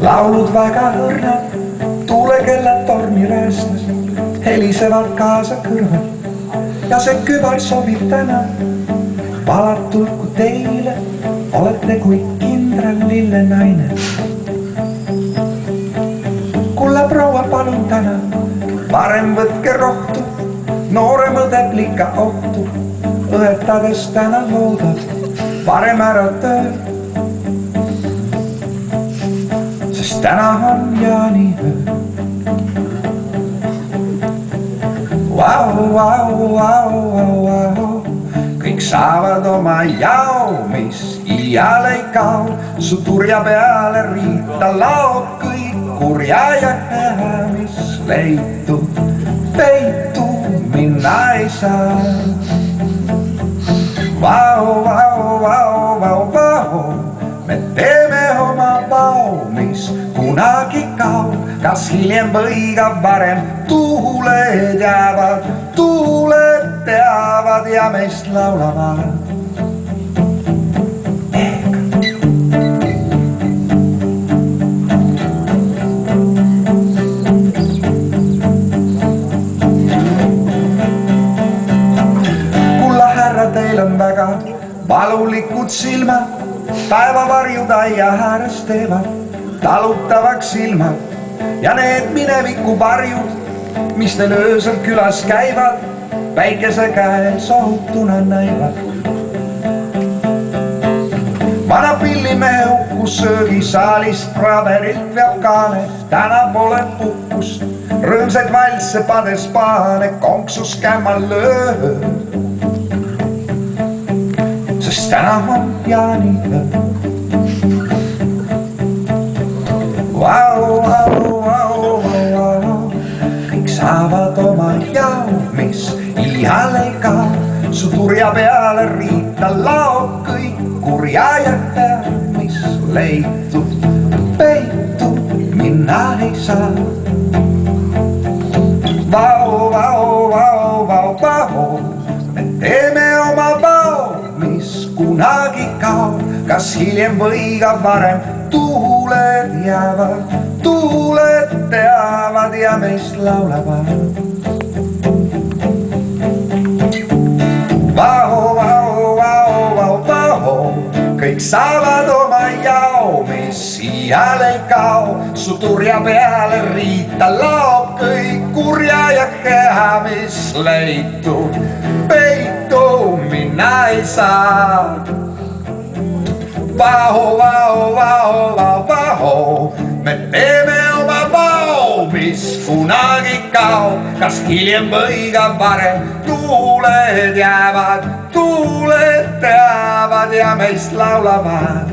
laulud väga õrnad, tuulekellad tormirööstas helisevad kaasa kõrval ja see kübar sobib täna valatult kui teile olete kui kindral lillenaine. Kulla proua, palun täna, varem võtke rohtu, noorem õdeb liika ohtu, õetades täna loodad varem ära töö. Sest täna on jaaniöö. Vau, vau, vau, vau, vau. Kõik saavad oma jao, mis iial ei kao. Su turja peale riita laob kõik kurja ja hea, mis leitud peitu minna ei saa. Vau, vau, vau, vau, vau. Me teeme oma pao, mis kunagi kao. Kas hiljem või ka varem tuuled jäävad, tuuled teavad ja meist laulavad. Kulla härra, teil on väga valulikud silmad, päevavarjud aia ääres teevad talutavaks silmad ja need mineviku varjud, mis teil öösel külas käivad, päikese käes ohutuna näivad. Vana pillimehe hukkus söögisaalist Braverilt veab kaane, täna pole puhkust, rõõmsaid valsse pades paane, konksus kämmal löö. Sest täna on jaaniöö. Vau, vau, vau, vau. Kõik saavad oma jao, mis iial ei kao. Su turja peale riita laob kõik kurja ja hea, mis leitud peitu minna ei saa. Vau, vau, vau, vau, vau. Me teeme oma pao, mis kunagi kao. Kas hiljem või ka varem tuuled jäävad, tuuled teavad ja meist laulavad. Vau, vau, vau, vau, vau. Kõik saavad oma jao, mis iial ei kao. Su turja peale riita laob kõik kurja ja hea, mis leitud peitu minna ei saa. Vau, vau, vau, vau, vau. Me teeme oma pao, mis kunagi kao. Kas hiljem või ka varem tuuled jäävad, tuuled teavad ja meist laulavad.